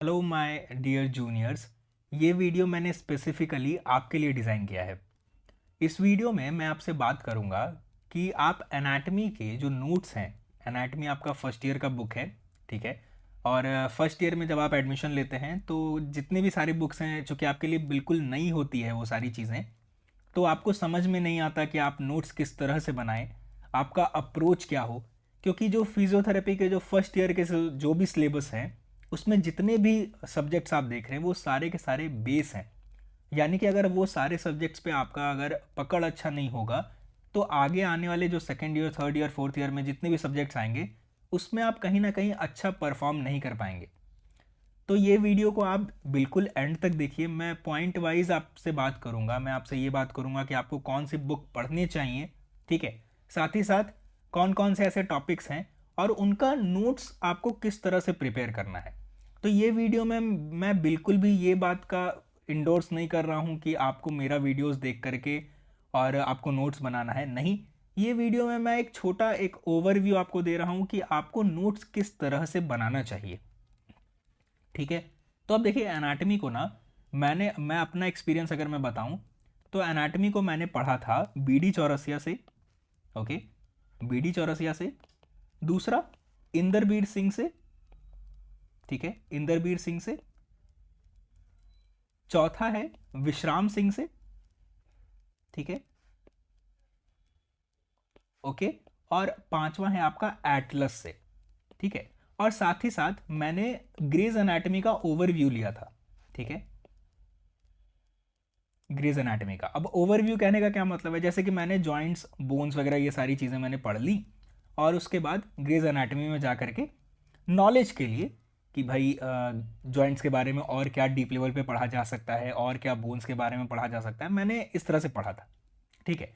Hello my dear juniors. ये video मैंने specifically आपके लिए डिज़ाइन किया है। इस वीडियो में मैं आपसे बात करूंगा कि आप एनाटमी के जो नोट्स हैं, एनाटमी आपका फर्स्ट ईयर का बुक है, ठीक है। और फर्स्ट ईयर में जब आप एडमिशन लेते हैं तो जितनी भी सारी बुक्स हैं जो कि आपके लिए बिल्कुल नई होती है वो सारी चीज़ें, तो आपको समझ में नहीं आता कि आप नोट्स किस तरह से बनाएं, आपका अप्रोच क्या हो। क्योंकि जो फिजियोथेरेपी के जो फर्स्ट ईयर के जो भी सिलेबस हैं उसमें जितने भी सब्जेक्ट्स आप देख रहे हैं वो सारे के सारे बेस हैं। यानी कि अगर वो सारे सब्जेक्ट्स पे आपका अगर पकड़ अच्छा नहीं होगा तो आगे आने वाले जो second year, third year, fourth year में जितने भी सब्जेक्ट्स आएंगे उसमें आप कहीं ना कहीं अच्छा परफॉर्म नहीं कर पाएंगे। तो ये वीडियो को आप बिल्कुल एंड तक देखिए। मैं पॉइंट वाइज आपसे बात करूंगा। मैं आपसे ये बात करूंगा कि आपको कौन सी बुक पढ़नी चाहिए, ठीक है। साथ ही साथ कौन कौन से ऐसे टॉपिक्स हैं और उनका नोट्स आपको किस तरह से प्रिपेयर करना है। तो ये वीडियो में मैं बिल्कुल भी ये बात का इंडोर्स नहीं कर रहा हूँ कि आपको मेरा वीडियोस देख करके और आपको नोट्स बनाना है, नहीं। ये वीडियो में मैं एक छोटा एक ओवरव्यू आपको दे रहा हूँ कि आपको नोट्स किस तरह से बनाना चाहिए, ठीक है। तो अब देखिए एनाटमी को ना, मैं अपना एक्सपीरियंस अगर मैं बताऊं तो एनाटमी को मैंने पढ़ा था बीडी चौरसिया से, ओके, बीडी चौरसिया से। दूसरा इंदरबीर सिंह से, ठीक है, इंदरबीर सिंह से। चौथा है विश्राम सिंह से, ठीक है, ओके। और पांचवा है आपका एटलस से, ठीक है। और साथ ही साथ मैंने ग्रेज एनाटमी का ओवरव्यू लिया था, ठीक है, ग्रेज एनाटमी का। अब ओवरव्यू कहने का क्या मतलब है, जैसे कि मैंने जॉइंट्स, बोन्स वगैरह ये सारी चीज़ें मैंने पढ़ ली और उसके बाद ग्रेज एनाटमी में जा करके नॉलेज के लिए कि भाई जॉइंट्स के बारे में और क्या डीप लेवल पे पढ़ा जा सकता है और क्या बोन्स के बारे में पढ़ा जा सकता है, मैंने इस तरह से पढ़ा था, ठीक है।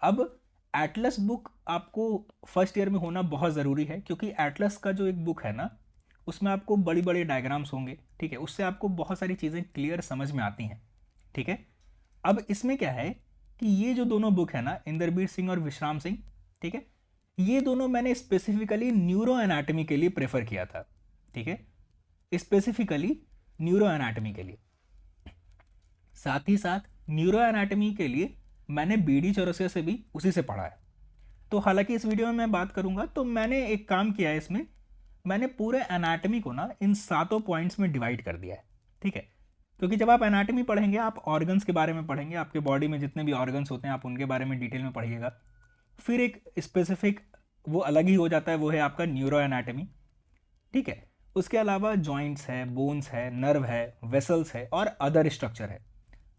अब एटलस बुक आपको फर्स्ट ईयर में होना बहुत ज़रूरी है क्योंकि एटलस का जो एक बुक है ना उसमें आपको बड़ी बड़ी डायग्राम्स होंगे, ठीक है। उससे आपको बहुत सारी चीज़ें क्लियर समझ में आती हैं, ठीक है। अब इसमें क्या है कि ये जो दोनों बुक है ना, इंदरबीर सिंह और विश्राम सिंह, ठीक है, ये दोनों मैंने स्पेसिफिकली न्यूरो एनाटमी के लिए प्रेफर किया था, ठीक है, स्पेसिफिकली न्यूरो एनाटमी के लिए। साथ ही साथ न्यूरो एनाटमी के लिए मैंने बीडी चौरसिया से भी उसी से पढ़ा है। तो हालांकि इस वीडियो में मैं बात करूंगा तो मैंने एक काम किया है इसमें, मैंने पूरे एनाटमी को ना इन 7 पॉइंट्स में डिवाइड कर दिया है, ठीक है। क्योंकि जब आप एनाटमी पढ़ेंगे आप ऑर्गन्स के बारे में पढ़ेंगे, आपके बॉडी में जितने भी ऑर्गन्स होते हैं आप उनके बारे में डिटेल में पढ़िएगा। फिर एक स्पेसिफिक वो अलग ही हो जाता है, वो है आपका न्यूरो एनाटमी, ठीक है। उसके अलावा जॉइंट्स है, बोन्स है, नर्व है, वेसल्स है और अदर स्ट्रक्चर है।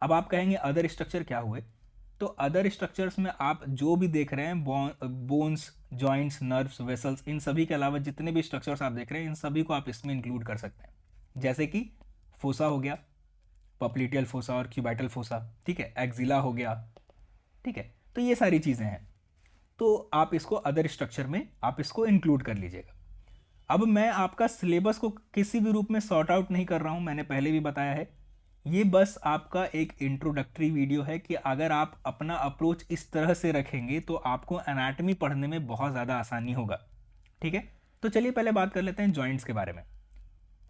अब आप कहेंगे अदर स्ट्रक्चर क्या हुए, तो अदर स्ट्रक्चर्स में आप जो भी देख रहे हैं, बोन्स, जॉइंट्स, नर्व्स, वेसल्स, इन सभी के अलावा जितने भी स्ट्रक्चर्स आप देख रहे हैं इन सभी को आप इसमें इंक्लूड कर सकते हैं। जैसे कि फोसा हो गया, पॉप्लिटियल फोसा और क्यूबाइटल फोसा, ठीक है, एक्जिला हो गया, ठीक है। तो ये सारी चीज़ें हैं, तो आप इसको अदर स्ट्रक्चर में आप इसको इंक्लूड कर लीजिएगा। अब मैं आपका सिलेबस को किसी भी रूप में सॉर्ट आउट नहीं कर रहा हूं, मैंने पहले भी बताया है, ये बस आपका एक इंट्रोडक्टरी वीडियो है कि अगर आप अपना अप्रोच इस तरह से रखेंगे तो आपको एनाटमी पढ़ने में बहुत ज़्यादा आसानी होगा, ठीक है। तो चलिए पहले बात कर लेते हैं जॉइंट्स के बारे में,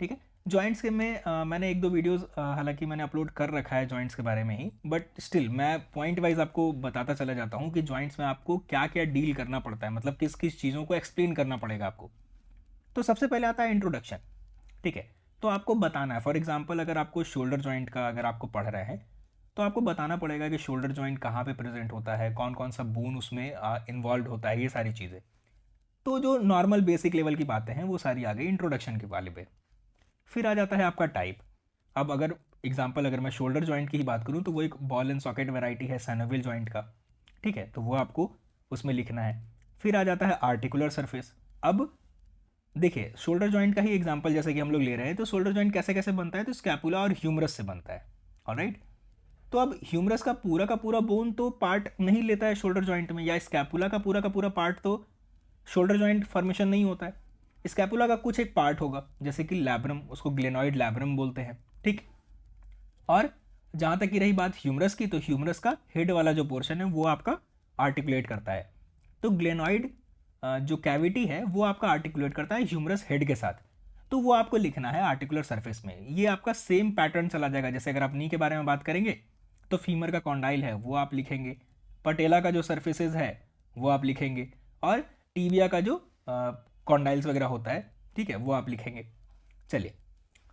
ठीक है। जॉइंट्स के में मैंने एक दो वीडियोस हालांकि मैंने अपलोड कर रखा है जॉइंट्स के बारे में ही, बट स्टिल मैं पॉइंट वाइज आपको बताता चला जाता हूँ कि जॉइंट्स में आपको क्या क्या डील करना पड़ता है, मतलब किस किस चीज़ों को एक्सप्लेन करना पड़ेगा आपको। तो सबसे पहले आता है इंट्रोडक्शन, ठीक है। तो आपको बताना है, फॉर एग्जांपल अगर आपको शोल्डर जॉइंट का अगर आपको पढ़ रहे हैं तो आपको बताना पड़ेगा कि शोल्डर जॉइंट कहाँ पे प्रेजेंट होता है, कौन कौन सा बोन उसमें इन्वॉल्व होता है, ये सारी चीज़ें। तो जो नॉर्मल बेसिक लेवल की बातें हैं वो सारी आ गई इंट्रोडक्शन के वाले पे। फिर आ जाता है आपका टाइप। अब अगर एग्जांपल अगर मैं शोल्डर जॉइंट की ही बात करूँ तो वो एक बॉल एंड सॉकेट वैरायटी है सैनोविल जॉइंट का, ठीक है, तो वो आपको उसमें लिखना है। फिर आ जाता है आर्टिकुलर सरफेस। अब देखिए शोल्डर जॉइंट का ही एग्जांपल जैसे कि हम लोग ले रहे हैं, तो शोल्डर जॉइंट कैसे कैसे बनता है, तो स्कैपुला और ह्यूमरस से बनता है, ऑलराइट। तो अब ह्यूमरस का पूरा बोन तो पार्ट नहीं लेता है शोल्डर जॉइंट में, या स्कैपुला का पूरा पार्ट तो शोल्डर जॉइंट फॉर्मेशन नहीं होता है। स्कैपुला का कुछ एक पार्ट होगा जैसे कि लैब्रम, उसको ग्लेनॉइड लैब्रम बोलते हैं, ठीक। और जहां तक की रही बात ह्यूमरस की, तो ह्यूमरस का हेड वाला जो पोर्शन है वो आपका आर्टिकुलेट करता है। तो ग्लेनॉइड जो कैविटी है वो आपका आर्टिकुलेट करता है ह्यूमरस हेड के साथ। तो वो आपको लिखना है आर्टिकुलर सरफेस में। ये आपका सेम पैटर्न चला जाएगा। जैसे अगर आप नी के बारे में बात करेंगे तो फीमर का कॉन्डाइल है वो आप लिखेंगे, पटेला का जो सरफेसेस है वो आप लिखेंगे, और टीबिया का जो कॉन्डाइल्स वगैरह होता है, ठीक है, वो आप लिखेंगे। चलिए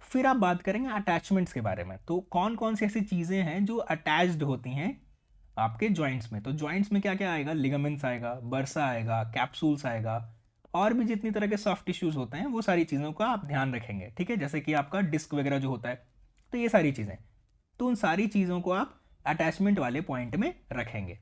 फिर आप बात करेंगे अटैचमेंट्स के बारे में। तो कौन कौन सी ऐसी चीज़ें हैं जो अटैच्ड होती हैं आपके जॉइंट्स में। तो जॉइंट्स में क्या क्या आएगा, लिगामेंट्स आएगा, बर्सा आएगा, कैप्सूल्स आएगा, और भी जितनी तरह के सॉफ्ट टिश्यूज होते हैं वो सारी चीज़ों का आप ध्यान रखेंगे, ठीक है। जैसे कि आपका डिस्क वगैरह जो होता है, तो ये सारी चीज़ें, तो उन सारी चीज़ों को आप अटैचमेंट वाले पॉइंट में रखेंगे।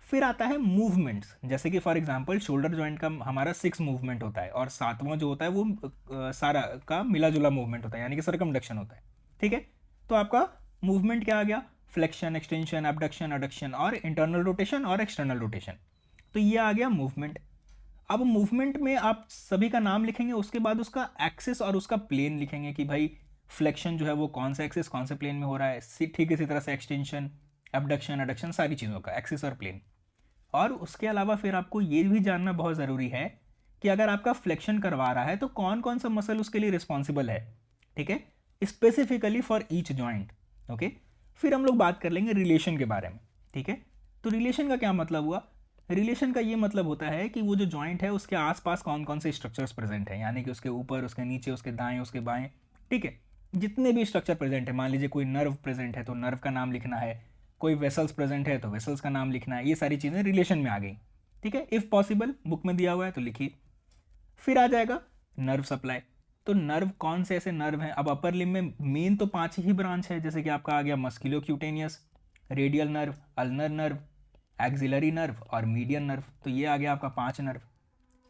फिर आता है मूवमेंट्स। जैसे कि फॉर एग्जांपल शोल्डर जॉइंट का हमारा 6 मूवमेंट होता है, और 7वां जो होता है वो सारा का मिला जुला मूवमेंट होता है, यानी कि सर्कमडक्शन होता है, ठीक है। तो आपका मूवमेंट क्या आ गया, फ्लेक्शन, एक्सटेंशन, एबडक्शन, एडक्शन, और इंटरनल रोटेशन और एक्सटर्नल रोटेशन। तो ये आ गया मूवमेंट। अब मूवमेंट में आप सभी का नाम लिखेंगे, उसके बाद उसका एक्सिस और उसका प्लेन लिखेंगे कि भाई फ्लेक्शन जो है वो कौन सा एक्सिस कौन से प्लेन में हो रहा है, ठीक इसी तरह से एक्सटेंशन, एबडक्शन, एडक्शन, सारी चीज़ों का एक्सिस और प्लेन। और उसके अलावा फिर आपको ये भी जानना बहुत ज़रूरी है कि अगर आपका फ्लेक्शन करवा रहा है तो कौन कौन सा मसल उसके लिए रिस्पॉन्सिबल है, ठीक है, specifically for each joint, okay. फिर हम लोग बात कर लेंगे रिलेशन के बारे में, ठीक है। तो रिलेशन का क्या मतलब हुआ, रिलेशन का ये मतलब होता है कि वो जो जॉइंट है उसके आसपास कौन कौन से स्ट्रक्चर्स प्रेजेंट हैं, यानी कि उसके ऊपर, उसके नीचे, उसके दाएं, उसके बाएं, ठीक है, जितने भी स्ट्रक्चर प्रेजेंट है। मान लीजिए कोई नर्व प्रेजेंट है तो नर्व का नाम लिखना है, कोई वेसल्स प्रेजेंट है तो वेसल्स का नाम लिखना है। ये सारी चीज़ें रिलेशन में आ गई, ठीक है। इफ़ पॉसिबल बुक में दिया हुआ है तो लिखिए। फिर आ जाएगा नर्व सप्लाई। तो नर्व कौन से ऐसे नर्व हैं, अब अपर लिम्ब में मेन तो 5 ही ब्रांच है, जैसे कि आपका आ गया musculocutaneous, radial nerve, ulnar nerve, axillary nerve और मीडियन नर्व। तो ये आ गया आपका 5 नर्व,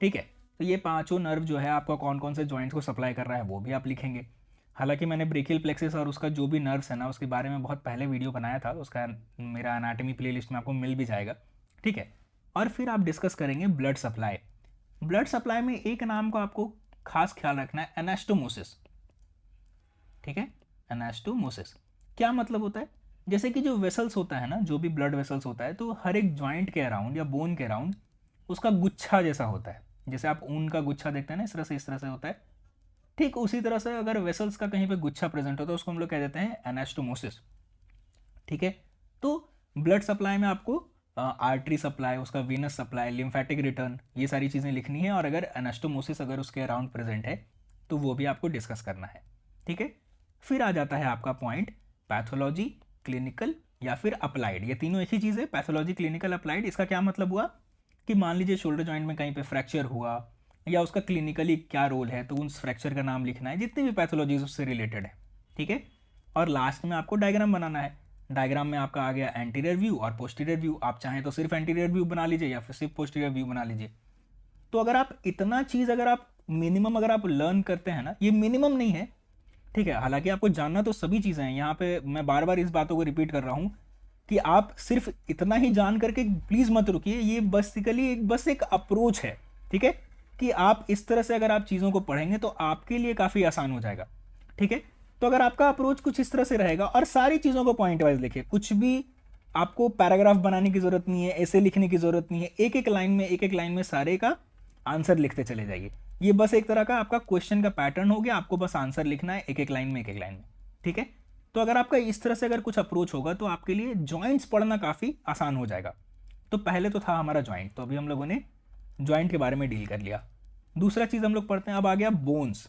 ठीक है। तो ये पांचों नर्व जो है आपका कौन कौन से जॉइंट्स को सप्लाई कर रहा है वो भी आप लिखेंगे। हालांकि मैंने ब्रेकियल प्लेक्सिस और उसका जो भी नर्व्स है ना उसके बारे में बहुत पहले वीडियो बनाया था, उसका मेरा एनाटॉमी प्लेलिस्ट में आपको मिल भी जाएगा, ठीक है। और फिर आप डिस्कस करेंगे ब्लड सप्लाई। ब्लड सप्लाई में एक नाम को आपको खास ख्याल रखना है, एनास्टोमोसिस, ठीक है। एनास्टोमोसिस क्या मतलब होता है, जैसे कि जो वेसल्स होता है ना, जो भी ब्लड वेसल्स होता है, तो हर एक जॉइंट के अराउंड या बोन के अराउंड उसका गुच्छा जैसा होता है। जैसे आप ऊन का गुच्छा देखते हैं ना, इस तरह से होता है, ठीक उसी तरह से अगर वेसल्स का कहीं पे गुच्छा प्रेजेंट होता है उसको हम लोग कह देते हैं एनास्टोमोसिस, ठीक है। तो ब्लड सप्लाई में आपको आर्टरी सप्लाई, उसका वीनस सप्लाई, लिम्फेटिक रिटर्न, ये सारी चीज़ें लिखनी है, और अगर एनास्टोमोसिस अगर उसके अराउंड प्रेजेंट है तो वो भी आपको डिस्कस करना है, ठीक है। फिर आ जाता है आपका पॉइंट पैथोलॉजी, क्लिनिकल या फिर अप्लाइड। ये तीनों एक ही चीज़ है, पैथोलॉजी, क्लिनिकल, अप्लाइड। इसका क्या मतलब हुआ कि मान लीजिए शोल्डर जॉइंट में कहीं पे फ्रैक्चर हुआ या उसका क्लिनिकली क्या रोल है, तो उस फ्रैक्चर का नाम लिखना है, जितनी भी पैथोलॉजीज उससे रिलेटेड है, ठीक है। और लास्ट में आपको डायग्राम बनाना है। डायग्राम में आपका आ गया एंटीरियर व्यू और पोस्टीरियर व्यू। आप चाहें तो सिर्फ एंटीरियर व्यू बना लीजिए या फिर सिर्फ पोस्टीरियर व्यू बना लीजिए। तो अगर आप इतना चीज़ अगर आप मिनिमम अगर आप लर्न करते हैं ना, ये मिनिमम नहीं है, ठीक है, हालांकि आपको जानना तो सभी चीज़ें हैं। यहाँ पे मैं बार बार इस बातों को रिपीट कर रहा हूँ कि आप सिर्फ इतना ही जान करके प्लीज़ मत रुकिए। ये बेसिकली बस एक अप्रोच है, ठीक है, कि आप इस तरह से अगर आप चीज़ों को पढ़ेंगे तो आपके लिए काफ़ी आसान हो जाएगा, ठीक है। तो अगर आपका अप्रोच कुछ इस तरह से रहेगा और सारी चीज़ों को पॉइंट वाइज लिखिए, कुछ भी आपको पैराग्राफ बनाने की ज़रूरत नहीं है, ऐसे लिखने की ज़रूरत नहीं है, एक एक लाइन में सारे का आंसर लिखते चले जाइए। ये बस एक तरह का आपका क्वेश्चन का पैटर्न हो गया, आपको बस आंसर लिखना है एक एक लाइन में, ठीक है। तो अगर आपका इस तरह से अगर कुछ अप्रोच होगा तो आपके लिए जॉइंट्स पढ़ना काफ़ी आसान हो जाएगा। तो पहले तो था हमारा जॉइंट, तो अभी हम लोगों ने जॉइंट के बारे में डील कर लिया। दूसरा चीज़ हम लोग पढ़ते हैं, अब आ गया बोन्स।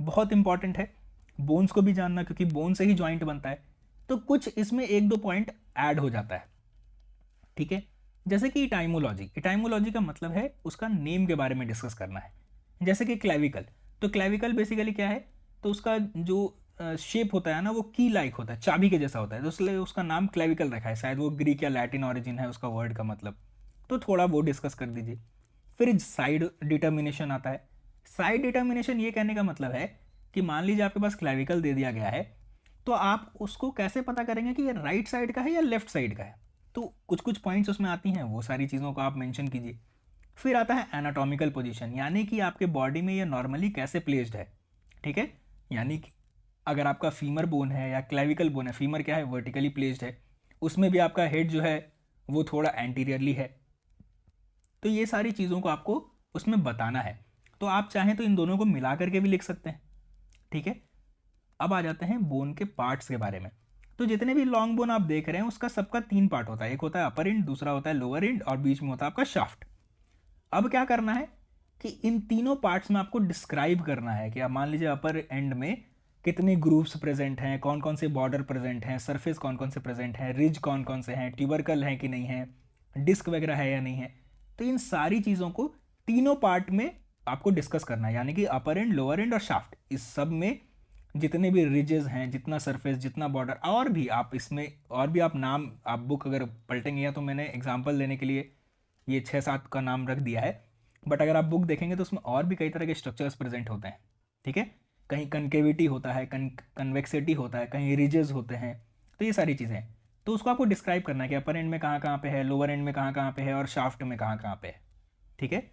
बहुत इंपॉर्टेंट है बोन्स को भी जानना, क्योंकि बोन से ही जॉइंट बनता है। तो कुछ इसमें एक दो पॉइंट ऐड हो जाता है, ठीक है। जैसे कि इटाइमोलॉजी। इटाइमोलॉजी का मतलब है उसका नेम के बारे में डिस्कस करना है। जैसे कि क्लेविकल, तो क्लेविकल बेसिकली क्या है, तो उसका जो शेप होता है ना वो की लाइक होता है, चाबी के जैसा होता है, तो इसलिए उसका नाम क्लेविकल रखा है। शायद वो ग्रीक या लैटिन ऑरिजिन है उसका वर्ड का मतलब, तो थोड़ा वो डिस्कस कर दीजिए। फिर साइड डिटर्मिनेशन आता है। साइड डिटर्मिनेशन ये कहने का मतलब है कि मान लीजिए आपके पास क्लेविकल दे दिया गया है, तो आप उसको कैसे पता करेंगे कि ये राइट साइड का है या लेफ्ट साइड का है। तो कुछ कुछ पॉइंट्स उसमें आती हैं, वो सारी चीज़ों को आप मेंशन कीजिए। फिर आता है एनाटॉमिकल पोजीशन, यानी कि आपके बॉडी में ये नॉर्मली कैसे प्लेस्ड है, ठीक है। यानी कि अगर आपका फीमर बोन है या क्लेविकल बोन है, फीमर क्या है, वर्टिकली प्लेस्ड है, उसमें भी आपका हेड जो है वो थोड़ा एंटीरियरली है। तो ये सारी चीज़ों को आपको उसमें बताना है। तो आप चाहें तो इन दोनों को मिला करके भी लिख सकते हैं, ठीक है। अब आ जाते हैं बोन के पार्ट्स के बारे में। तो जितने भी लॉन्ग बोन आप देख रहे हैं उसका सबका 3 पार्ट होता है, एक होता है अपर एंड, दूसरा होता है लोअर एंड, और बीच में होता है आपका शाफ्ट। अब क्या करना है कि इन तीनों पार्ट्स में आपको डिस्क्राइब करना है कि आप मान लीजिए अपर एंड में कितने ग्रूव्स प्रेजेंट हैं, कौन कौन से बॉर्डर प्रेजेंट हैं, सरफेस कौन कौन से प्रेजेंट हैं, रिज कौन कौन से हैं, ट्यूबरकल हैं कि नहीं है, डिस्क वगैरह है या नहीं है। तो इन सारी चीज़ों को तीनों पार्ट में आपको डिस्कस करना है, यानी कि अपर एंड, लोअर एंड और शाफ्ट, इस सब में जितने भी रिजेस हैं, जितना सरफेस, जितना बॉर्डर, और भी आप इसमें और भी आप नाम, आप बुक अगर पलटेंगे, या तो मैंने एग्जाम्पल देने के लिए ये 6-7 का नाम रख दिया है, बट अगर आप बुक देखेंगे तो उसमें और भी कई तरह के स्ट्रक्चर्स प्रेजेंट होते हैं। ठीक है, कहीं कनकेविटी होता है, कन्वेक्सिटी होता है, कहीं रिजेस होते हैं, तो ये सारी चीज़ें हैं। तो उसको आपको डिस्क्राइब करना है कि अपर एंड में कहाँ कहाँ पे है, लोअर एंड में कहाँ कहाँ पे है, और शाफ्ट में कहाँ कहाँ पे है। ठीक है,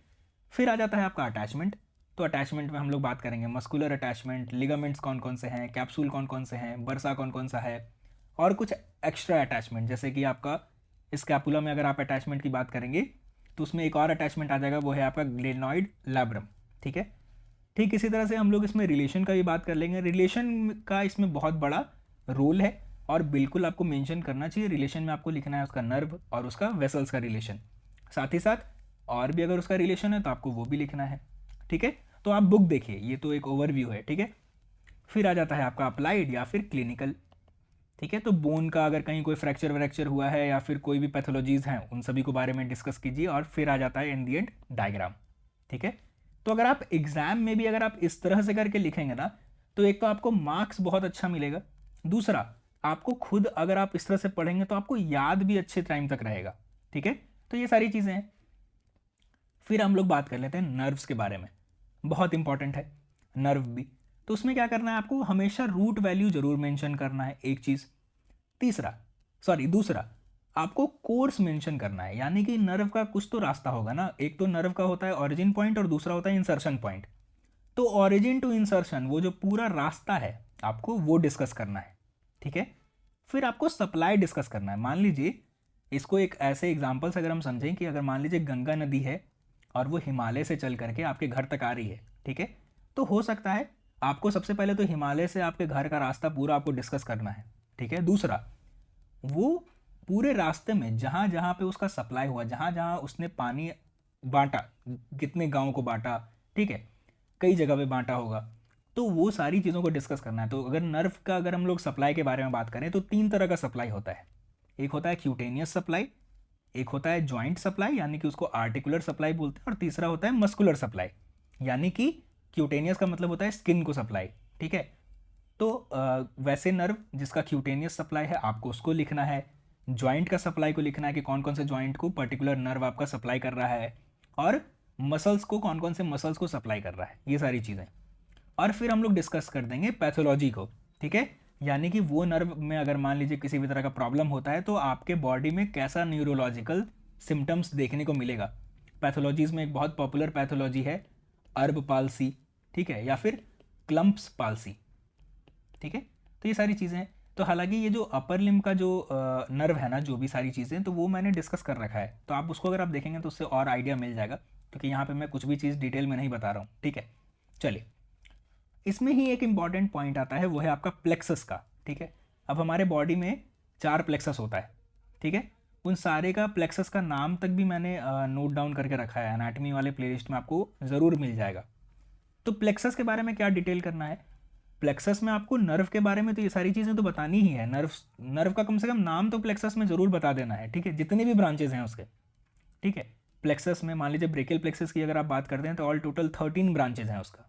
फिर आ जाता है आपका अटैचमेंट। तो अटैचमेंट में हम लोग बात करेंगे मस्कुलर अटैचमेंट, लिगामेंट्स कौन कौन से हैं, कैप्सूल कौन कौन से हैं, बरसा कौन कौन सा है, और कुछ एक्स्ट्रा अटैचमेंट, जैसे कि आपका स्कैपुला में अगर आप अटैचमेंट की बात करेंगे तो उसमें एक और अटैचमेंट आ जाएगा, वो है आपका ग्लेनॉइड लैब्रम। ठीक है, ठीक इसी तरह से हम लोग इसमें रिलेशन का भी बात कर लेंगे। रिलेशन का इसमें बहुत बड़ा रोल है, और बिल्कुल आपको मेंशन करना चाहिए। रिलेशन में आपको लिखना है उसका नर्व और उसका वेसल्स का रिलेशन, साथ ही साथ और भी अगर उसका रिलेशन है तो आपको वो भी लिखना है। ठीक है, तो आप बुक देखिए, ये तो एक ओवरव्यू है। ठीक है, फिर आ जाता है आपका अप्लाइड या फिर क्लिनिकल। ठीक है, तो बोन का अगर कहीं कोई फ्रैक्चर व्रैक्चर हुआ है या फिर कोई भी पैथोलॉजीज हैं, उन सभी को बारे में डिस्कस कीजिए, और फिर आ जाता है इन दी एंड डायग्राम। ठीक है, तो अगर आप एग्जाम में भी अगर आप इस तरह से करके लिखेंगे ना, तो एक तो आपको मार्क्स बहुत अच्छा मिलेगा, दूसरा आपको खुद अगर आप इस तरह से पढ़ेंगे तो आपको याद भी अच्छे टाइम तक रहेगा। ठीक है, तो ये सारी चीज़ें हैं। फिर हम लोग बात कर लेते हैं नर्व्स के बारे में, बहुत इंपॉर्टेंट है नर्व भी। तो उसमें क्या करना है, आपको हमेशा रूट वैल्यू जरूर मेंशन करना है, एक चीज़। दूसरा आपको कोर्स मेंशन करना है, यानी कि नर्व का कुछ तो रास्ता होगा ना, एक तो नर्व का होता है ऑरिजिन पॉइंट और दूसरा होता है इंसर्शन पॉइंट। तो ऑरिजिन टू इंसर्शन वो जो पूरा रास्ता है आपको वो डिस्कस करना है। ठीक है, फिर आपको सप्लाई डिस्कस करना है। मान लीजिए इसको एक ऐसे एग्जांपल से अगर हम समझें कि अगर मान लीजिए गंगा नदी है और वो हिमालय से चल करके आपके घर तक आ रही है। ठीक है, तो हो सकता है आपको सबसे पहले तो हिमालय से आपके घर का रास्ता पूरा आपको डिस्कस करना है। ठीक है, दूसरा वो पूरे रास्ते में जहाँ जहाँ पे उसका सप्लाई हुआ, जहाँ जहाँ उसने पानी बांटा, कितने गाँव को बांटा, ठीक है, कई जगह पे बांटा होगा, तो वो सारी चीज़ों को डिस्कस करना है। तो अगर नर्व का अगर हम लोग सप्लाई के बारे में बात करें तो 3 तरह का सप्लाई होता है। एक होता है क्यूटेनियस सप्लाई, एक होता है जॉइंट सप्लाई यानी कि उसको आर्टिकुलर सप्लाई बोलते हैं, और तीसरा होता है मस्कुलर सप्लाई, यानी कि क्यूटेनियस का मतलब होता है स्किन को सप्लाई। ठीक है, तो वैसे नर्व जिसका क्यूटेनियस सप्लाई है आपको उसको लिखना है, जॉइंट का सप्लाई को लिखना है कि कौन कौन से जॉइंट को पर्टिकुलर नर्व आपका सप्लाई कर रहा है, और मसल्स को कौन कौन से मसल्स को सप्लाई कर रहा है, ये सारी चीज़ें। और फिर हम लोग डिस्कस कर देंगे पैथोलॉजी को। ठीक है, यानी कि वो नर्व में अगर मान लीजिए किसी भी तरह का प्रॉब्लम होता है तो आपके बॉडी में कैसा न्यूरोलॉजिकल सिम्टम्स देखने को मिलेगा। पैथोलॉजीज में एक बहुत पॉपुलर पैथोलॉजी है अर्ब पालसी, ठीक है, या फिर क्लम्प्स पालसी। ठीक है, तो ये सारी चीज़ें हैं। तो हालांकि ये जो अपर लिम का जो नर्व है ना, जो भी सारी चीज़ें, तो वो मैंने डिस्कस कर रखा है, तो आप उसको अगर आप देखेंगे तो उससे और आइडिया मिल जाएगा, क्योंकि यहाँ पे मैं कुछ भी चीज़ डिटेल में नहीं बता रहा हूँ। ठीक है, चलिए, इसमें ही एक इंपॉर्टेंट पॉइंट आता है, वो है आपका प्लेक्सस का। ठीक है, अब हमारे बॉडी में 4 प्लेक्सस होता है। ठीक है, उन सारे का प्लेक्सस का नाम तक भी मैंने नोट डाउन करके रखा है, एनाटमी वाले प्लेलिस्ट में आपको ज़रूर मिल जाएगा। तो प्लेक्सस के बारे में क्या डिटेल करना है, प्लेक्सस में आपको नर्व के बारे में तो ये सारी चीज़ें तो बतानी ही है, नर्व का कम से कम नाम तो प्लेक्सस में ज़रूर बता देना है। ठीक है, जितने भी ब्रांचेज हैं उसके। ठीक है, प्लेक्सस में मान लीजिए ब्रेकियल प्लेक्सस की अगर आप बात करते हैं तो ऑल टोटल 13 ब्रांचेज हैं उसका।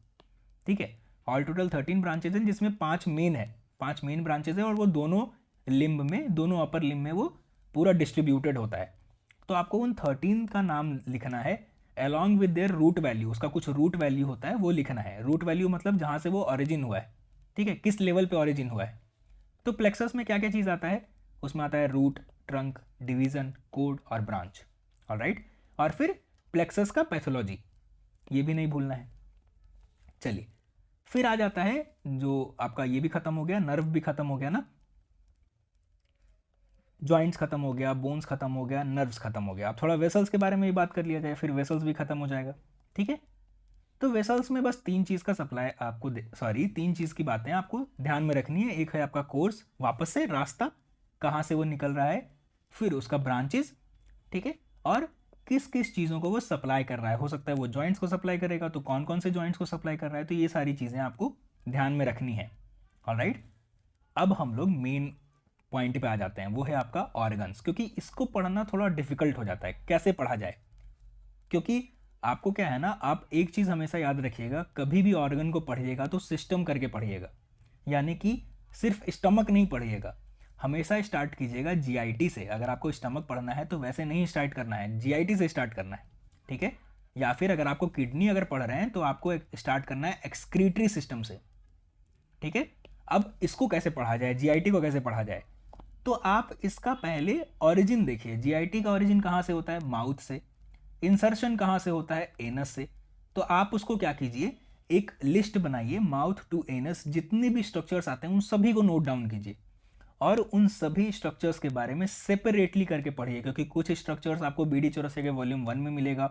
ठीक है, ऑल टोटल 13 ब्रांचेज हैं, जिसमें 5 मेन है, 5 मेन ब्रांचेज है, और वो दोनों लिम्ब में, दोनों अपर लिम्ब में वो पूरा डिस्ट्रीब्यूटेड होता है। तो आपको उन 13 का नाम लिखना है along with their root value, उसका कुछ रूट वैल्यू होता है वो लिखना है। रूट वैल्यू मतलब जहाँ से वो ऑरिजिन हुआ है। ठीक है, किस लेवल पे ऑरिजिन हुआ है। तो प्लेक्सस में क्या क्या चीज़ आता है, उसमें आता है रूट, ट्रंक, डिवीजन, कोड और ब्रांच। ऑलराइट, और फिर प्लेक्सस का पैथोलॉजी, ये भी नहीं भूलना है। चलिए, फिर आ जाता है जो आपका, ये भी खत्म हो गया, नर्व भी खत्म हो गया ना, जॉइंट्स खत्म हो गया, बोन्स खत्म हो गया, नर्व्स खत्म हो गया। अब थोड़ा वेसल्स के बारे में भी बात कर लिया जाए, फिर वेसल्स भी खत्म हो जाएगा। ठीक है, तो वेसल्स में बस तीन चीज़ का सप्लाई आपको तीन चीज़ की बातें आपको ध्यान में रखनी है। एक है आपका कोर्स, वापस से रास्ता कहाँ से वो निकल रहा है, फिर उसका ब्रांचेस, ठीक है, और किस किस चीज़ों को वो सप्लाई कर रहा है। हो सकता है वो जॉइंट्स को सप्लाई करेगा, तो कौन कौन से जॉइंट्स को सप्लाई कर रहा है, तो ये सारी चीज़ें आपको ध्यान में रखनी है। ऑलराइट, अब हम लोग मेन पॉइंट पे आ जाते हैं, वो है आपका ऑर्गन्स। क्योंकि इसको पढ़ना थोड़ा डिफिकल्ट हो जाता है, कैसे पढ़ा जाए, क्योंकि आपको क्या है ना, आप एक चीज़ हमेशा याद रखिएगा, कभी भी ऑर्गन को पढ़िएगा तो सिस्टम करके पढ़िएगा, यानी कि सिर्फ स्टमक नहीं पढ़िएगा। हमेशा स्टार्ट कीजिएगा जीआईटी से। अगर आपको स्टमक पढ़ना है तो वैसे नहीं स्टार्ट करना है, जीआईटी से स्टार्ट करना है, ठीक है। या फिर अगर आपको किडनी अगर पढ़ रहे हैं तो आपको स्टार्ट करना है एक्सक्रीटरी सिस्टम से, ठीक है। अब इसको कैसे पढ़ा जाए, जीआईटी को कैसे पढ़ा जाए, तो आप इसका पहले ओरिजिन देखिए। जीआईटी का ओरिजिन कहाँ से होता है, माउथ से। इंसर्शन कहाँ से होता है, एनस से। तो आप उसको क्या कीजिए, एक लिस्ट बनाइए, माउथ टू एनस जितने भी स्ट्रक्चर्स आते हैं उन सभी को नोट डाउन कीजिए, और उन सभी स्ट्रक्चर्स के बारे में सेपरेटली करके पढ़िए। क्योंकि कुछ स्ट्रक्चर्स आपको बीडी चौरसिया के वॉल्यूम 1 में मिलेगा,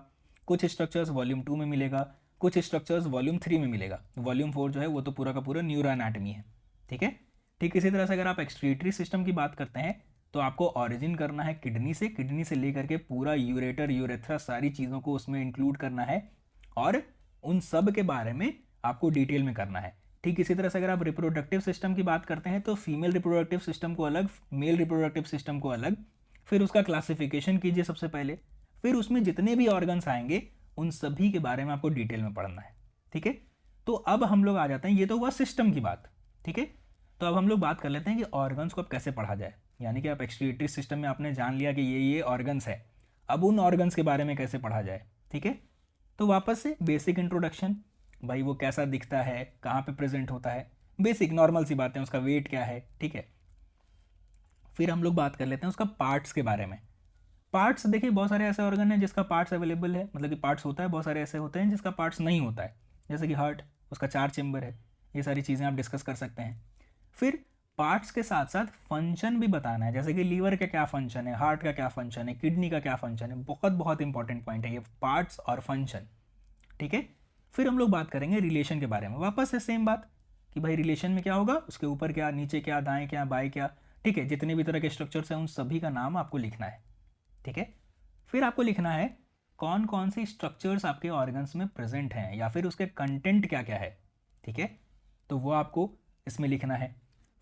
कुछ स्ट्रक्चर्स वॉल्यूम 2 में मिलेगा, कुछ स्ट्रक्चर्स वॉल्यूम 3 में मिलेगा। वॉल्यूम 4 जो है वो तो पूरा का पूरा न्यूरो एनाटमी है, ठीक है। ठीक इसी तरह से अगर आप एक्सक्रीटरी सिस्टम की बात करते हैं तो आपको ऑरिजिन करना है किडनी से, किडनी से लेकर के पूरा यूरेटर, यूरेथ्रा, सारी चीज़ों को उसमें इंक्लूड करना है, और उन सब के बारे में आपको डिटेल में करना है। ठीक इसी तरह से अगर आप रिप्रोडक्टिव सिस्टम की बात करते हैं तो फीमेल रिप्रोडक्टिव सिस्टम को अलग, मेल रिप्रोडक्टिव सिस्टम को अलग, फिर उसका क्लासिफिकेशन कीजिए सबसे पहले, फिर उसमें जितने भी ऑर्गन्स आएंगे उन सभी के बारे में आपको डिटेल में पढ़ना है, ठीक है। तो अब हम लोग आ जाते हैं, ये तो हुआ सिस्टम की बात, ठीक है। तो अब हम लोग बात कर लेते हैं कि ऑर्गन्स को अब कैसे पढ़ा जाए। यानी कि आप एक्सक्रीटरी सिस्टम में आपने जान लिया कि ये ऑर्गन्स है, अब उन ऑर्गन्स के बारे में कैसे पढ़ा जाए, ठीक है। तो वापस से बेसिक इंट्रोडक्शन, भाई वो कैसा दिखता है, कहाँ पे प्रेजेंट होता है, बेसिक नॉर्मल सी बातें, उसका वेट क्या है, ठीक है। फिर हम लोग बात कर लेते हैं उसका पार्ट्स के बारे में। पार्ट्स देखिए, बहुत सारे ऐसे ऑर्गन हैं जिसका पार्ट्स अवेलेबल है, मतलब कि पार्ट्स होता है, बहुत सारे ऐसे होते हैं जिसका पार्ट्स नहीं होता है, जैसे कि हार्ट, उसका 4 चेम्बर है। ये सारी चीज़ें आप डिस्कस कर सकते हैं। फिर पार्ट्स के साथ साथ फंक्शन भी बताना है, जैसे कि लीवर का क्या फंक्शन है, हार्ट का क्या फंक्शन है, किडनी का क्या फंक्शन है। बहुत बहुत इंपॉर्टेंट पॉइंट है ये पार्ट्स और फंक्शन, ठीक है। फिर हम लोग बात करेंगे रिलेशन के बारे में। वापस से सेम बात कि भाई रिलेशन में क्या होगा, उसके ऊपर क्या, नीचे क्या, दाएं क्या, बाएं क्या, ठीक है। जितने भी तरह के स्ट्रक्चर्स हैं उन सभी का नाम आपको लिखना है, ठीक है। फिर आपको लिखना है कौन कौन सी स्ट्रक्चर्स आपके ऑर्गन्स में प्रेजेंट हैं, या फिर उसके कंटेंट क्या क्या है, ठीक है। तो वो आपको इसमें लिखना है।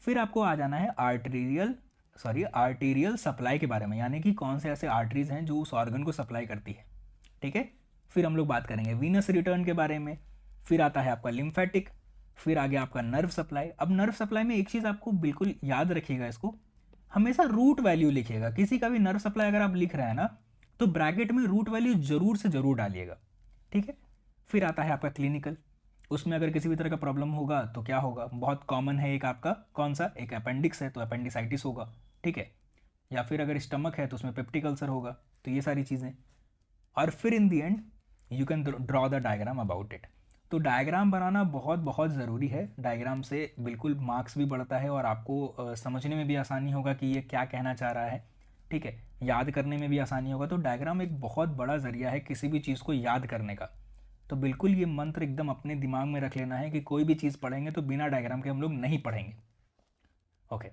फिर आपको आ जाना है आर्टीरियल सप्लाई के बारे में, यानी कि कौन से ऐसे आर्टरीज हैं जो उस ऑर्गन को सप्लाई करती है, ठीक है। फिर हम लोग बात करेंगे वीनस रिटर्न के बारे में। फिर आता है आपका लिम्फेटिक, फिर आगे आपका नर्व सप्लाई। अब नर्व सप्लाई में एक चीज़ आपको बिल्कुल याद रखिएगा, इसको हमेशा रूट वैल्यू लिखिएगा। किसी का भी नर्व सप्लाई अगर आप लिख रहे हैं ना, तो ब्रैकेट में रूट वैल्यू जरूर से जरूर डालिएगा, ठीक है। फिर आता है आपका क्लिनिकल, उसमें अगर किसी भी तरह का प्रॉब्लम होगा तो क्या होगा, बहुत कॉमन है एक आपका कौन सा, एक अपेंडिक्स है तो अपेंडिसाइटिस होगा, ठीक है। या फिर अगर स्टमक है तो उसमें पेप्टिक अल्सर होगा, तो ये सारी चीज़ें। और फिर in the end you can draw the diagram about it. तो डायग्राम बनाना बहुत बहुत ज़रूरी है, डायग्राम से बिल्कुल मार्क्स भी बढ़ता है और आपको समझने में भी आसानी होगा कि ये क्या कहना चाह रहा है, ठीक है। याद करने में भी आसानी होगा। तो डायग्राम एक बहुत बड़ा ज़रिया है किसी भी चीज़ को याद करने का। तो बिल्कुल ये मंत्र एकदम अपने दिमाग में रख लेना है कि कोई भी चीज़ पढ़ेंगे तो बिना डायग्राम के हम लोग नहीं पढ़ेंगे, ओके।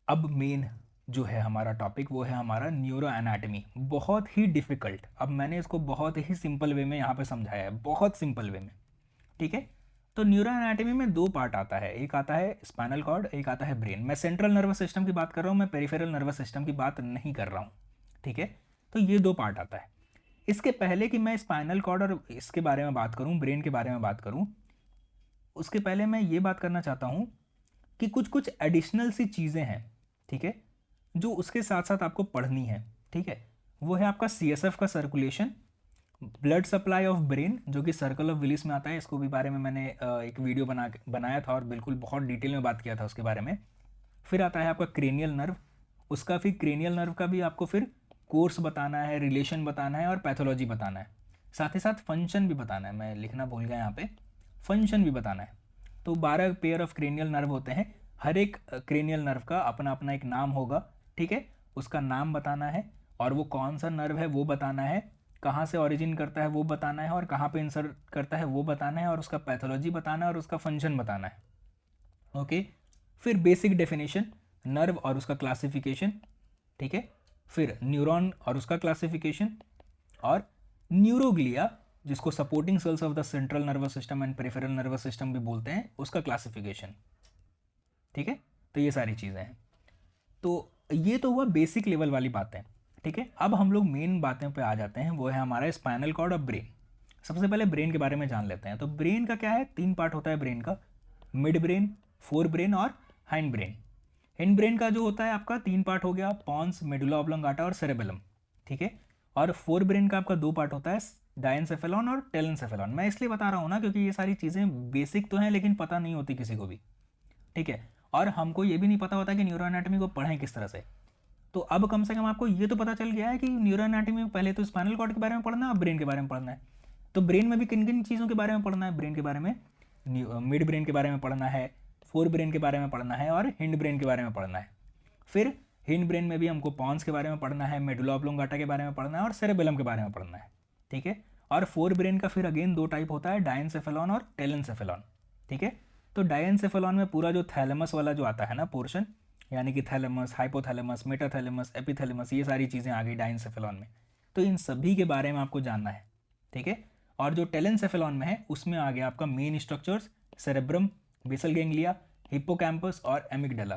अब मेन जो है हमारा टॉपिक वो है हमारा न्यूरो एनाटमी। बहुत ही डिफ़िकल्ट, अब मैंने इसको बहुत ही सिंपल वे में यहाँ पे समझाया है, बहुत सिंपल वे में, ठीक है। तो न्यूरो एनाटमी में 2 पार्ट आता है, एक आता है स्पाइनल कॉर्ड, एक आता है ब्रेन। मैं सेंट्रल नर्वस सिस्टम की बात कर रहा हूँ, मैं पेरिफेरल नर्वस सिस्टम की बात नहीं कर रहा हूँ, ठीक है। तो ये 2 पार्ट आता है। इसके पहले कि मैं स्पाइनल कॉर्ड और इसके बारे में बात करूँ, ब्रेन के बारे में बात करूँ, उसके पहले मैं ये बात करना चाहता हूँ कि कुछ कुछ एडिशनल सी चीज़ें हैं, ठीक है, जो उसके साथ साथ आपको पढ़नी है, ठीक है। वो है आपका CSF का circulation, blood supply of brain जो कि सर्कल ऑफ विलिस में आता है। इसको भी बारे में मैंने एक वीडियो बनाया था और बिल्कुल बहुत डिटेल में बात किया था उसके बारे में। फिर आता है आपका क्रेनियल नर्व, उसका फिर क्रेनियल नर्व का भी आपको फिर कोर्स बताना है, रिलेशन बताना है और पैथोलॉजी बताना है। साथ ही साथ फंक्शन भी बताना है, मैं लिखना भूल गया यहाँ पे, फंक्शन भी बताना है। तो 12 पेयर ऑफ क्रेनियल नर्व होते हैं, हर एक क्रेनियल नर्व का अपना अपना एक नाम होगा, ठीक है। उसका नाम बताना है और वो कौन सा नर्व है वो बताना है, कहाँ से ओरिजिन करता है वो बताना है, और कहाँ पे इंसर्ट करता है वो बताना है, और उसका पैथोलॉजी बताना है, और उसका फंक्शन बताना है। ओके, फिर बेसिक डेफिनेशन, नर्व और उसका क्लासिफिकेशन, ठीक है, फिर न्यूरॉन और उसका क्लासिफिकेशन, और न्यूरोग्लिया जिसको supporting sales of the central nervous system and peripheral nervous system भी बोलते हैं, उसका क्लासिफिकेशन। ठीक है, तो ये सारी चीज़ें हैं। तो ये तो हुआ बेसिक लेवल वाली बातें। ठीक है, अब हम लोग मेन बातें पे आ जाते हैं, वो है हमारा स्पाइनल कॉर्ड और ब्रेन। सबसे पहले ब्रेन के बारे में जान लेते हैं। तो ब्रेन का क्या है, 3 पार्ट होता है ब्रेन का, मिड ब्रेन, फोर ब्रेन और हाइंड ब्रेन। हिंड ब्रेन का जो होता है आपका 3 पार्ट हो गया, पॉन्स, मेडुला ऑब्लोंगाटा और सेरेबेलम। ठीक है, और फोर ब्रेन का आपका 2 पार्ट होता है, डायनसेफेलॉन और टेलेंसेफेलॉन। मैं इसलिए बता रहा हूँ ना क्योंकि ये सारी चीज़ें बेसिक तो हैं लेकिन पता नहीं होती किसी को भी। ठीक है, और हमको ये भी नहीं पता होता कि न्यूरो एनाटॉमी को पढ़ें किस तरह से। तो अब कम से कम आपको ये तो पता चल गया है कि न्यूरो एनाटॉमी में पहले तो स्पाइनल कॉर्ड के बारे में पढ़ना है, अब ब्रेन के बारे में पढ़ना है। तो ब्रेन में भी किन किन चीज़ों के बारे में पढ़ना है, ब्रेन के बारे में मिड ब्रेन के बारे में पढ़ना है, फोर ब्रेन के बारे में पढ़ना है, और हिंड ब्रेन के बारे में पढ़ना है। फिर हिंड ब्रेन में भी हमको पॉन्स के बारे में पढ़ना है, मेडुला ऑब्लोंगाटा के बारे में पढ़ना है, और सेरेबेलम के बारे में पढ़ना है। ठीक है, और फोर ब्रेन का फिर अगेन 2 टाइप होता है, डायनसेफेलॉन और टेलेंसेफेलॉन। ठीक है, तो डायनसेफेलॉन में पूरा जो थैलेमस वाला जो आता है ना पोर्शन, यानी कि थैलेमस, हाइपोथैलेमस, मेटाथैलेमस, एपिथैलेमस, ये सारी चीज़ें आ गई डायनसेफेलॉन में। तो इन सभी के बारे में आपको जानना है। ठीक है, और जो टेलेंसेफेलॉन में है उसमें आ गया आपका main structures, cerebrum, basal ganglia, hippocampus और एमिगडाला।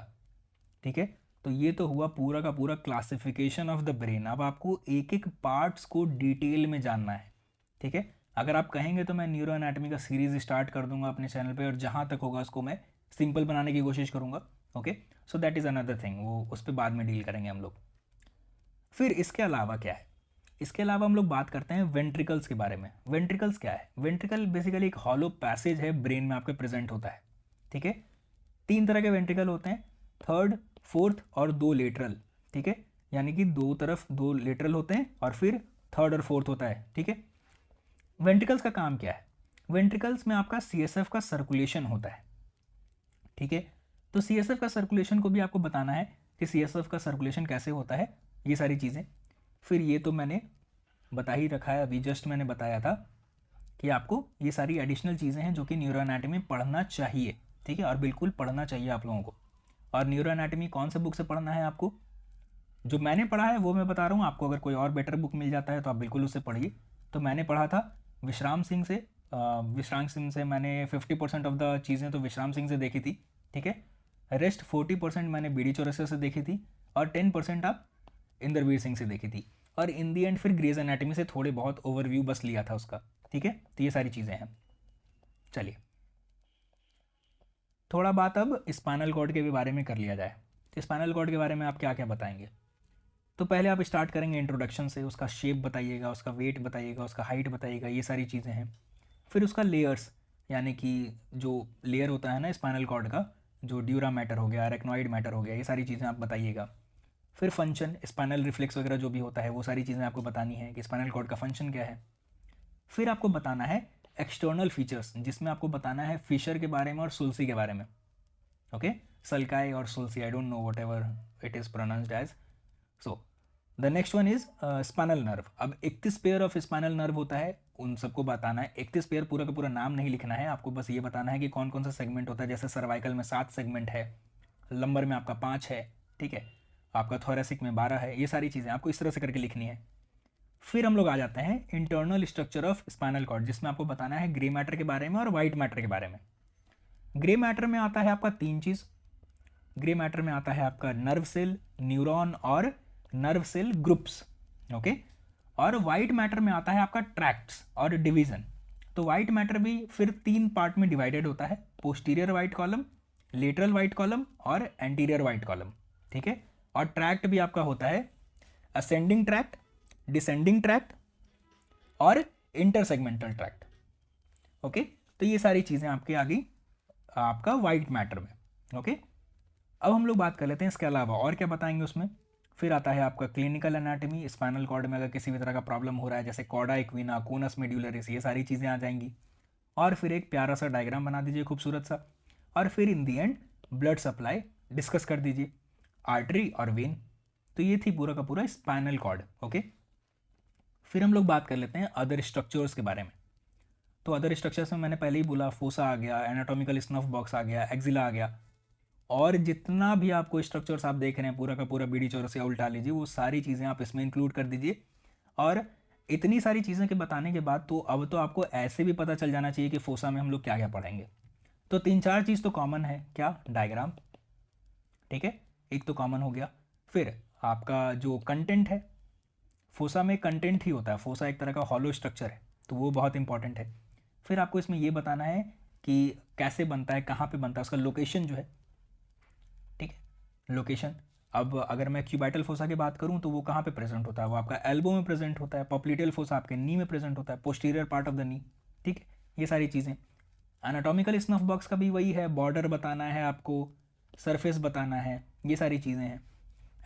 ठीक है, तो ये तो हुआ पूरा का पूरा क्लासिफिकेशन ऑफ द ब्रेन। अब आपको एक एक पार्ट्स को डिटेल में जानना है। ठीक है, अगर आप कहेंगे तो मैं न्यूरो एनाटॉमी का सीरीज स्टार्ट कर दूंगा अपने चैनल पे, और जहाँ तक होगा उसको मैं सिंपल बनाने की कोशिश करूंगा। Okay, so that is another thing, वो उस पर बाद में डील करेंगे हम लोग। फिर इसके अलावा क्या है, इसके अलावा हम लोग बात करते हैं वेंट्रिकल्स के बारे में। वेंट्रिकल्स क्या है, वेंट्रिकल बेसिकली एक हॉलो पैसेज है ब्रेन में आपके प्रेजेंट होता है। ठीक है, 3 तरह के वेंट्रिकल होते हैं, थर्ड, फोर्थ और 2 लेटरल। ठीक है, यानी कि 2 तरफ 2 लेटरल होते हैं, और फिर थर्ड और फोर्थ होता है। ठीक है, वेंट्रिकल्स का काम क्या है, वेंट्रिकल्स में आपका सीएसएफ का सर्कुलेशन होता है। ठीक है, तो सीएसएफ का सर्कुलेशन को भी आपको बताना है कि सीएसएफ का सर्कुलेशन कैसे होता है, ये सारी चीज़ें। फिर ये तो मैंने बता ही रखा है, अभी जस्ट मैंने बताया था कि आपको ये सारी एडिशनल चीज़ें हैं जो कि न्यूरो एनाटॉमी पढ़ना चाहिए। ठीक है, और बिल्कुल पढ़ना चाहिए आप लोगों को। और न्यूरो एनाटॉमी कौन से बुक से पढ़ना है आपको, जो मैंने पढ़ा है वो मैं बता रहा हूँ आपको। अगर कोई और बेटर बुक मिल जाता है तो आप बिल्कुल उससे पढ़िए। तो मैंने पढ़ा था विश्राम सिंह से। विश्राम सिंह से मैंने 50% ऑफ द चीज़ें तो विश्राम सिंह से देखी थी। ठीक है, रेस्ट 40% मैंने बीडी चौरसिया से देखी थी, और 10% आप इंद्रवीर सिंह से देखी थी, और इन दी एंड फिर ग्रेज एनाटॉमी से थोड़े बहुत ओवरव्यू बस लिया था उसका। ठीक है, तो ये सारी चीज़ें हैं। चलिए थोड़ा बात अब स्पाइनल कॉर्ड के भी बारे में कर लिया जाए। तो स्पाइनल कॉर्ड के बारे में आप क्या क्या बताएंगे। तो पहले आप स्टार्ट करेंगे इंट्रोडक्शन से, उसका शेप बताइएगा, उसका वेट बताइएगा, उसका हाइट बताइएगा, ये सारी चीज़ें हैं। फिर उसका लेयर्स, यानी कि जो लेयर होता है ना स्पाइनल कॉर्ड का, जो ड्यूरा मैटर हो गया, अरेक्नॉइड मैटर हो गया, ये सारी चीज़ें आप बताइएगा। फिर फंक्शन, स्पाइनल रिफ्लेक्स वगैरह जो भी होता है वो सारी चीज़ें आपको बतानी है कि स्पाइनल कॉर्ड का फंक्शन क्या है। फिर आपको बताना है एक्सटर्नल फीचर्स, जिसमें आपको बताना है फिशर के बारे में और सुल्सी के बारे में। ओके, सल्काई और sulci, I don't know whatever it is pronounced as. So the next one is spinal nerve. अब 31 पेयर ऑफ स्पाइनल नर्व होता है, उन सबको बताना है। 31 पेयर पूरा का पूरा नाम नहीं लिखना है आपको, बस ये बताना है कि कौन कौन सा सेगमेंट होता है। जैसे सर्वाइकल में 7 सेगमेंट है, लंबर में आपका 5 है, ठीक है, आपका थोरेसिक में 12 है, ये सारी चीज़ें आपको इस तरह से करके लिखनी है। फिर हम लोग आ जाते हैं internal structure of spinal cord, जिसमें आपको बताना है ग्रे मैटर के बारे में और वाइट मैटर के बारे में। ग्रे मैटर में आता है आपका 3 चीज़। ग्रे मैटर में आता है आपका नर्व सेल, न्यूरॉन और नर्व सेल ग्रुप्स। ओके, और वाइट मैटर में आता है आपका ट्रैक्ट्स और डिवीजन। तो वाइट मैटर भी फिर 3 पार्ट में डिवाइडेड होता है, posterior white column, lateral white column और एंटीरियर वाइट कॉलम। ठीक है, और ट्रैक्ट भी आपका होता है असेंडिंग ट्रैक्ट, डिसेंडिंग ट्रैक्ट और इंटरसेगमेंटल ट्रैक्ट। ओके, तो ये सारी चीज़ें आपकी आ गई आपका वाइट मैटर में। ओके, अब हम लोग बात कर लेते हैं इसके अलावा और क्या बताएंगे उसमें। फिर आता है आपका क्लिनिकल एनाटॉमी, स्पाइनल कॉर्ड में अगर किसी भी तरह का प्रॉब्लम हो रहा है, जैसे कॉर्डा इक्विना, कोनस मेड्यूलरिस, ये सारी चीज़ें आ जाएंगी। और फिर एक प्यारा सा डायग्राम बना दीजिए खूबसूरत सा, और फिर in the and blood supply discuss कर दीजिए, आर्टरी और वेन। तो ये थी पूरा का पूरा स्पाइनल कॉर्ड। ओके, फिर हम लोग बात कर लेते हैं अदर स्ट्रक्चर्स के बारे में। तो अदर स्ट्रक्चर्स में मैंने पहले ही बोला, फोसा आ गया, एनाटॉमिकल स्नफ बॉक्स आ गया, एक्जिला आ गया, और जितना भी आपको स्ट्रक्चर्स आप देख रहे हैं पूरा का पूरा बीडी चौरस या उल्टा लीजिए, वो सारी चीज़ें आप इसमें इंक्लूड कर दीजिए। और इतनी सारी चीज़ें के बताने के बाद तो अब तो आपको ऐसे भी पता चल जाना चाहिए कि फोसा में हम लोग क्या क्या पढ़ेंगे। तो 3-4 चीज़ तो कॉमन है, क्या? डायग्राम, ठीक है, एक तो कॉमन हो गया। फिर आपका जो कंटेंट है, फोसा में कंटेंट ही होता है, फोसा एक तरह का हॉलो स्ट्रक्चर है, तो वो बहुत इंपॉर्टेंट है। फिर आपको इसमें ये बताना है कि कैसे बनता है, कहाँ पे बनता है, उसका लोकेशन जो है, ठीक है, लोकेशन। अब अगर मैं क्यूबाइटल फोसा की बात करूँ तो वो कहाँ पे प्रेजेंट होता है, वो आपका एल्बो में प्रेजेंट होता है। पॉप्लिटियल फोसा आपके नी में प्रेजेंट होता है, posterior part of the knee, ठीक है, ये सारी चीज़ें। एनाटॉमिकल स्नफ बॉक्स का भी वही है, बॉर्डर बताना है आपको, सरफेस बताना है, ये सारी चीज़ें हैं।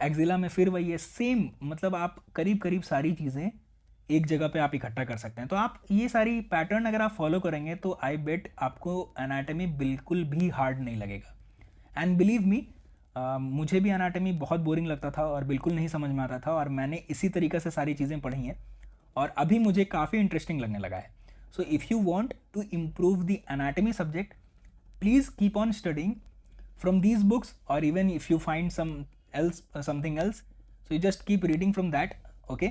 एक्जिला में फिर वही है, सेम, मतलब आप करीब करीब सारी चीज़ें एक जगह पे आप इकट्ठा कर सकते हैं। तो आप ये सारी पैटर्न अगर आप फॉलो करेंगे तो आई बेट आपको एनाटमी बिल्कुल भी हार्ड नहीं लगेगा। एंड बिलीव मी, मुझे भी एनाटमी बहुत बोरिंग लगता था और बिल्कुल नहीं समझ में आता था, और मैंने इसी तरीके से सारी चीज़ें पढ़ी हैं और अभी मुझे काफ़ी इंटरेस्टिंग लगने लगा है। So if you want to improve the anatomy subject, please keep on studying from these books, or even if you find something else, so you just keep reading from that, okay?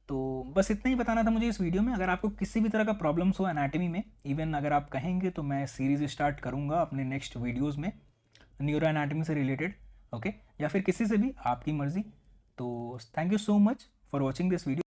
तो बस इतना ही बताना था मुझे इस video में। अगर आपको किसी भी तरह का प्रॉब्लम्स हो एनाटमी में, इवन अगर आप कहेंगे तो मैं सीरीज़ स्टार्ट करूँगा अपने नेक्स्ट वीडियोज़ में न्यूरो एनाटमी से रिलेटेड, ओके, या फिर किसी से भी, आपकी मर्ज़ी। तो thank you so much for watching this video.